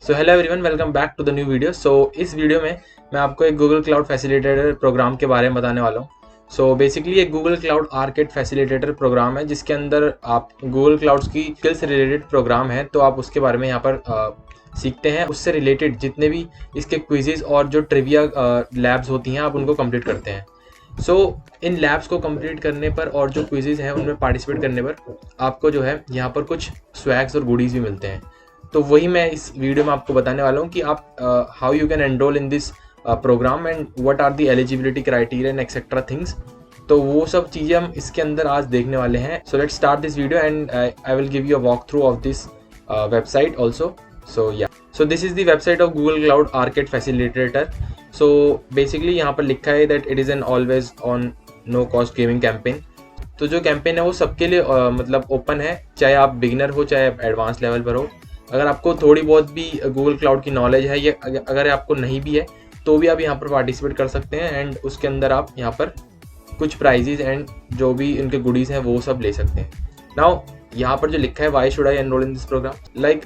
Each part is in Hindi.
So hello everyone, welcome back to the new video. इस वीडियो में मैं आपको एक गूगल क्लाउड फैसिलिटेटर प्रोग्राम के बारे में बताने वाला हूँ। बेसिकली एक Google cloud arcade facilitator program है जिसके अंदर आप गूगल क्लाउड्स की स्किल से रिलेटेड प्रोग्राम है, तो आप उसके बारे में यहाँ पर सीखते हैं। उससे रिलेटेड जितने भी इसके क्विजेज और जो ट्रिविया लैब्स होती हैं आप उनको कंप्लीट करते हैं। इन लैब्स को कंप्लीट करने पर और जो क्विजेज हैं उनमें पार्टिसिपेट करने पर आपको जो है यहाँ पर कुछ स्वैग्स और गुडीज भी मिलते हैं। तो वही मैं इस वीडियो में आपको बताने वाला हूँ कि आप how you can enroll in this program and what are the eligibility criteria and etcetera things. तो वो सब चीज़ें हम इसके अंदर आज देखने वाले हैं। So let's start this video and I will give you a walk through of this website also. So this is the website of Google cloud arcade facilitator. So basically यहाँ पर लिखा है that it is an always on no cost gaming campaign. तो जो कैंपेन है वो सबके लिए मतलब ओपन है, चाहे आप बिगिनर हो चाहे एडवांस लेवल पर हो। अगर आपको थोड़ी बहुत भी गूगल क्लाउड की नॉलेज है या अगर आपको नहीं भी है तो भी आप यहाँ पर पार्टिसिपेट कर सकते हैं एंड उसके अंदर आप यहाँ पर कुछ प्राइजेज एंड जो भी इनके गुडीज़ हैं वो सब ले सकते हैं। नाउ यहाँ पर जो लिखा है why should I enroll in this program,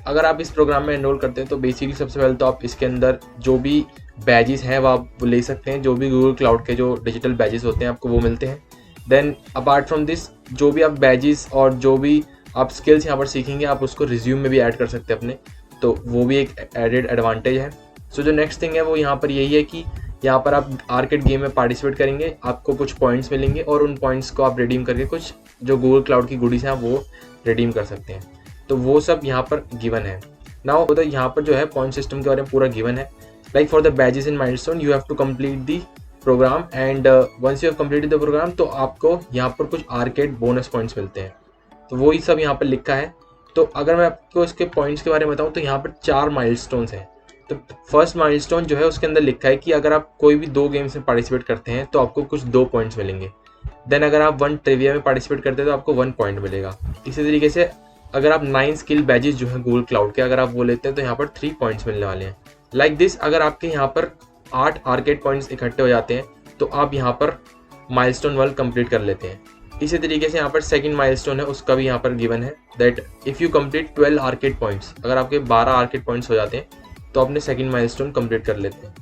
अगर आप इस प्रोग्राम में एनरोल करते हैं तो बेसिकली सबसे पहले तो आप इसके अंदर जो भी बैजेस हैं वो आप ले सकते हैं। जो भी गूगल क्लाउड के जो डिजिटल बैजेस होते हैं आपको वो मिलते हैं। देन अपार्ट फ्रॉम दिस जो भी आप बैजेस और जो भी आप स्किल्स यहाँ पर सीखेंगे आप उसको रिज्यूम में भी ऐड कर सकते हैं अपने, तो वो भी एक एडेड एडवांटेज है। जो नेक्स्ट थिंग है वो यहाँ पर यही है कि यहाँ पर आप आर्केड गेम में पार्टिसिपेट करेंगे, आपको कुछ पॉइंट्स मिलेंगे और उन पॉइंट्स को आप रिडीम करके कुछ जो गूगल क्लाउड की गुडीज़ हैं वो रिडीम कर सकते हैं। तो वो सब यहाँ पर गिवन है। नाउ तो यहाँ पर जो है पॉइंट सिस्टम के बारे में पूरा गिवन है। For the badges in milestone you have to complete the program and once you have completed the program तो आपको यहाँ पर कुछ आर्केड बोनस पॉइंट्स मिलते हैं। तो वही सब यहाँ पर लिखा है। तो अगर मैं आपको इसके पॉइंट्स के बारे में बताऊँ तो यहाँ पर 4 माइलस्टोन्स हैं। तो फर्स्ट माइलस्टोन जो है उसके अंदर लिखा है कि अगर आप कोई भी 2 गेम्स में पार्टिसिपेट करते हैं तो आपको कुछ 2 पॉइंट्स मिलेंगे। देन अगर आप 1 ट्रिविया में पार्टिसिपेट करते हैं तो आपको 1 पॉइंट मिलेगा। इसी तरीके से अगर आप 9 स्किल बैजेस जो हैं गूगल क्लाउड के अगर आप वो लेते हैं तो यहाँ पर 3 पॉइंट्स मिलने वाले हैं। लाइक दिस अगर आपके यहाँ पर 8 आर्केड पॉइंट्स इकट्ठे हो जाते हैं तो आप यहाँ पर माइलस्टोन 1 कंप्लीट कर लेते हैं। इसी तरीके से यहाँ पर सेकंड माइलस्टोन है उसका भी यहाँ पर गिवन है that if you complete 12 arcade points, अगर आपके 12 आर्केड पॉइंट्स हो जाते हैं तो अपने सेकंड माइलस्टोन कंप्लीट कर लेते हैं।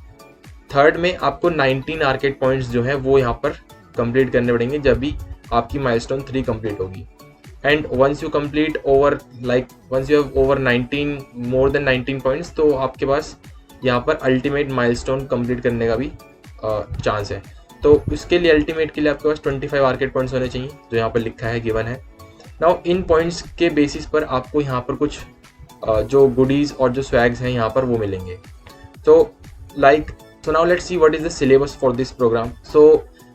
थर्ड में आपको 19 आर्केड पॉइंट्स जो है वो यहाँ पर कंप्लीट करने पड़ेंगे जब भी आपकी माइलस्टोन 3 कंप्लीट होगी। And once you complete over once you have over 19 more than 19 points तो आपके पास यहाँ पर अल्टीमेट माइलस्टोन कंप्लीट करने का भी चांस है। तो इसके लिए अल्टीमेट के लिए आपके पास 25 आर्केड पॉइंट्स होने चाहिए जो यहाँ पर लिखा है गिवन है। नाउ इन पॉइंट्स के बेसिस पर आपको यहाँ पर कुछ जो गुडीज़ और जो स्वैग्स हैं यहाँ पर वो मिलेंगे। So now let's see what is the syllabus for this program.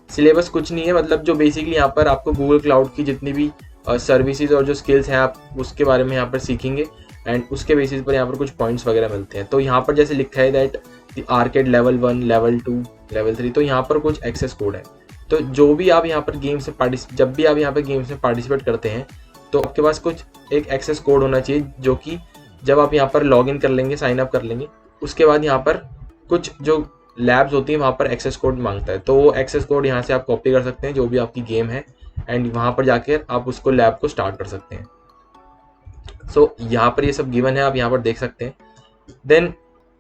Syllabus कुछ नहीं है, मतलब जो बेसिकली यहाँ पर आपको गूगल क्लाउड की जितनी भी सर्विसेज और जो स्किल्स हैं आप उसके बारे में यहाँ पर सीखेंगे एंड उसके बेसिस पर यहाँ पर कुछ पॉइंट्स वगैरह मिलते हैं। तो यहाँ पर जैसे लिखा है that the arcade level 1, level 2, level 3, तो यहाँ पर कुछ एक्सेस कोड है। तो जो भी आप यहाँ पर गेम्स में जब भी आप यहाँ पर गेम्स में पार्टिसिपेट करते हैं तो आपके पास कुछ एक एक्सेस कोड होना चाहिए जो कि जब आप यहाँ पर लॉग इन कर लेंगे, साइन अप कर लेंगे, उसके बाद यहाँ पर कुछ जो लैब्स होती हैं वहाँ पर एक्सेस कोड मांगता है। तो वो एक्सेस कोड यहाँ से आप कॉपी कर सकते हैं जो भी आपकी गेम है एंड वहाँ पर जाकर आप उसको लैब को स्टार्ट कर सकते हैं। यहाँ पर ये सब गिवन है, आप यहाँ पर देख सकते हैं। Then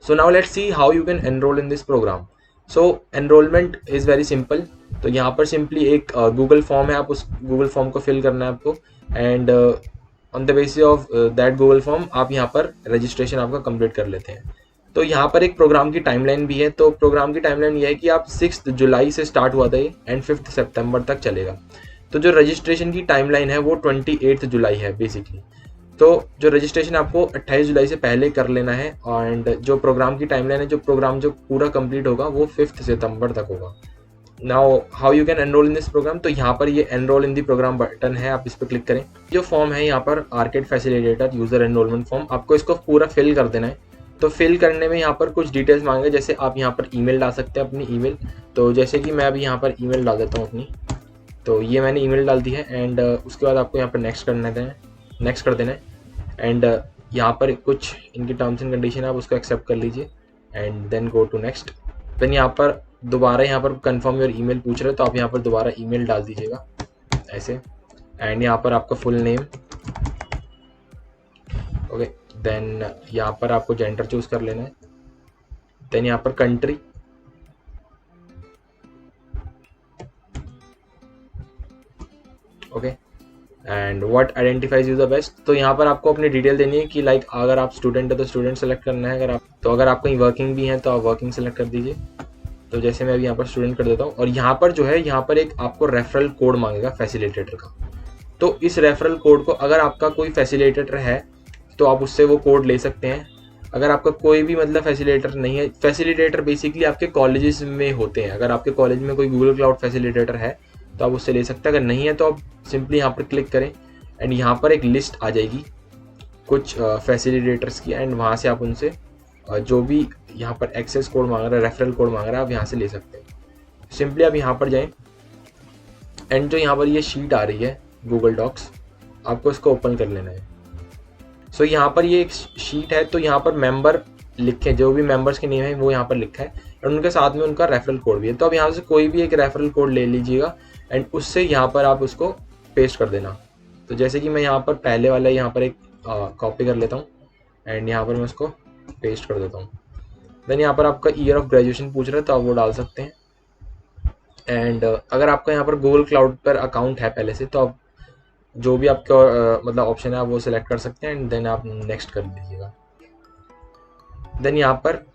now let's see how you can enroll in this program. Enrollment is very simple. तो यहाँ पर सिंपली एक गूगल फॉर्म है, आप उस गूगल फॉर्म को फिल करना है आपको and on the basis of that Google form आप यहाँ पर रजिस्ट्रेशन आपका कंप्लीट कर लेते हैं। तो यहाँ पर एक प्रोग्राम की टाइमलाइन भी है। तो प्रोग्राम की टाइमलाइन ये है कि आप 6 जुलाई से स्टार्ट हुआ था ये एंड 5 सितंबर तक चलेगा। तो जो रजिस्ट्रेशन की टाइमलाइन है वो 28 जुलाई है बेसिकली। तो जो रजिस्ट्रेशन आपको 28 जुलाई से पहले कर लेना है एंड जो प्रोग्राम की टाइमलाइन है, जो प्रोग्राम जो पूरा कंप्लीट होगा वो 5 सितंबर तक होगा। Now how you can enroll in this program, तो यहाँ पर ये enroll in the program button है, आप इस पर क्लिक करें। जो फॉर्म है यहाँ पर arcade facilitator user enrolment form, आपको इसको पूरा फिल कर देना है। तो फिल करने में यहाँ पर कुछ डिटेल्स मांगे, जैसे आप यहाँ पर ईमेल डाल सकते हैं, अपनी ईमेल। तो जैसे कि मैं अभी यहाँ पर ईमेल डाल देता हूँ अपनी, तो ये मैंने ईमेल डाल दी है एंड उसके बाद आपको यहाँ पर नेक्स्ट कर देना है एंड यहाँ पर कुछ इनकी टर्म्स एंड कंडीशन है, आप उसको एक्सेप्ट कर लीजिए and then go to next. Then यहाँ पर दोबारा यहाँ पर कन्फर्म योर ईमेल पूछ रहे हो तो आप यहाँ पर दोबारा ईमेल डाल दीजिएगा ऐसे एंड यहाँ पर आपका फुल नेम, ओके, देन यहाँ पर आपको जेंडर चूज कर लेना है, देन यहाँ पर country, okay, and what identifies you the best. तो यहाँ पर आपको अपनी डिटेल देनी है कि लाइक अगर आप स्टूडेंट है तो स्टूडेंट सेलेक्ट करना है, अगर आप कहीं वर्किंग भी हैं तो आप वर्किंग सेलेक्ट कर दीजिए। तो जैसे मैं अभी यहाँ पर स्टूडेंट कर देता हूँ, और यहाँ पर जो है यहाँ पर एक आपको रेफरल कोड मांगेगा फैसिलिटेटर का। तो इस रेफरल कोड को अगर आपका कोई फैसिलिटेटर है तो आप उससे वो कोड ले सकते हैं। अगर आपका कोई भी मतलब फैसिलिटेटर नहीं है, फैसिलिटेटर बेसिकली आपके कॉलेजेस में होते हैं, अगर आपके कॉलेज में कोई गूगल क्लाउड फैसिलिटेटर है तो आप उससे ले सकते हैं। अगर नहीं है तो आप सिंपली यहाँ पर क्लिक करें एंड यहाँ पर एक लिस्ट आ जाएगी कुछ फैसिलिटेटर्स की, एंड वहाँ से आप उनसे जो भी यहाँ पर एक्सेस कोड मांग रहा है, रेफरल कोड मांग रहा है, आप यहाँ से ले सकते हैं। सिंपली आप यहाँ पर जाएं एंड जो यहाँ पर ये शीट आ रही है गूगल डॉक्स, आपको इसको ओपन कर लेना है। सो यहाँ पर ये एक शीट है, तो यहाँ पर मेंबर लिखे, जो भी मेंबर्स के नेम है वो यहाँ पर लिखा है, और उनके साथ में उनका रेफरल कोड भी है। तो अब यहाँ से कोई भी एक रेफरल कोड ले लीजिएगा एंड उससे यहाँ पर आप उसको पेस्ट कर देना। तो जैसे कि मैं यहाँ पर पहले वाला यहाँ पर एक कॉपी कर लेता हूँ एंड यहाँ पर मैं उसको पेस्ट कर देता हूँ। देन यहाँ पर आपका ईयर ऑफ ग्रेजुएशन पूछ रहा है तो आप वो डाल सकते हैं। एंड अगर आपका यहाँ पर गूगल क्लाउड पर अकाउंट है पहले से, तो आप जो भी आपका मतलब ऑप्शन है आप वो सिलेक्ट कर सकते हैं एंड देन आप नेक्स्ट कर दीजिएगा। देन यहाँ पर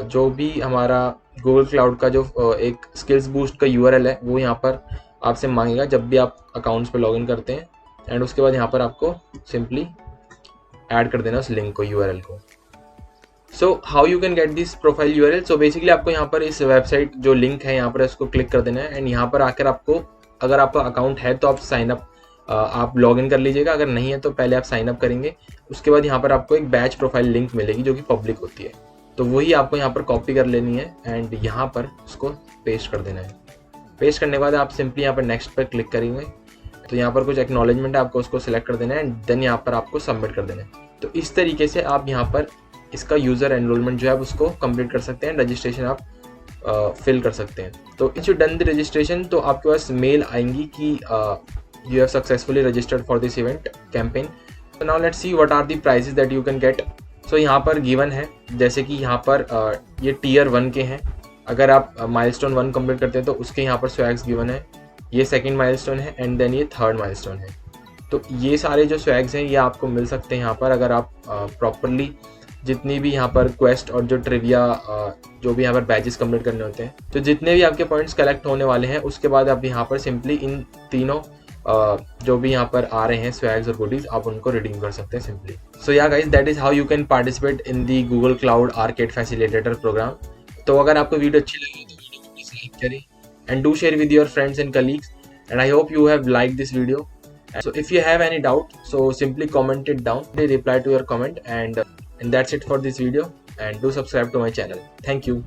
जो भी हमारा गूगल क्लाउड का जो एक स्किल्स बूस्ट का यूआरएल है वो यहाँ पर आपसे मांगेगा जब भी आप अकाउंट्स पे लॉगिन करते हैं, एंड उसके बाद यहाँ पर आपको सिंपली ऐड कर देना उस लिंक को, यूआरएल को। So how you can get this profile URL. So basically आपको यहाँ पर इस वेबसाइट जो लिंक है यहाँ पर इसको क्लिक कर देना है, एंड यहाँ पर आकर आपको अगर आपका अकाउंट है तो आप साइन अप आप लॉग इन कर लीजिएगा, अगर नहीं है तो पहले आप साइन अप करेंगे। उसके बाद यहाँ पर आपको एक बैच प्रोफाइल लिंक मिलेगी जो कि पब्लिक होती है, तो वही आपको यहाँ पर कॉपी कर लेनी है एंड यहाँ पर उसको पेस्ट कर देना है। पेस्ट करने के बाद आप सिंपली यहाँ पर नेक्स्ट पर क्लिक करेंगे, तो यहाँ पर कुछ एक्नॉलेजमेंट है, आपको उसको सिलेक्ट कर देना है एंड देन यहाँ पर आपको सबमिट कर देना है। तो इस तरीके से आप यहाँ पर इसका यूज़र एनरोलमेंट जो है उसको कंप्लीट कर सकते हैं, रजिस्ट्रेशन आप फिल कर सकते हैं। तो it's you done the registration, तो आपके पास मेल आएंगी कि you have successfully registered for this event campaign. So now let's see what are the prices that you can get. So यहाँ पर given है, जैसे कि यहाँ पर ये tier 1 के हैं, अगर आप milestone 1 कंप्लीट करते हैं तो उसके यहाँ पर swags given है, ये सेकंड milestone है एंड देन ये थर्ड milestone है। तो ये सारे जो swags हैं ये आपको मिल सकते हैं यहाँ पर अगर आप प्रॉपरली जितनी भी यहाँ पर क्वेस्ट और जो ट्रिविया जो भी यहाँ पर बैचेस कंप्लीट करने होते हैं, तो जितने भी आपके पॉइंट्स कलेक्ट होने वाले हैं उसके बाद आप यहाँ पर सिंपली इन तीनों जो भी यहाँ पर आ रहे हैं स्वैग्स और गुडीज आप उनको रिडीम कर सकते हैं simply. So yeah guys, that is how you can participate in the Google cloud arcade facilitator program. तो अगर आपको वीडियो अच्छी लगी तो वीडियो को प्लीज लाइक करें and do share with your friends and colleagues, and I hope you have liked this video. So if you have any doubt, so simply comment it down. They reply to your comment, and that's it for this video. And do subscribe to my channel. Thank you.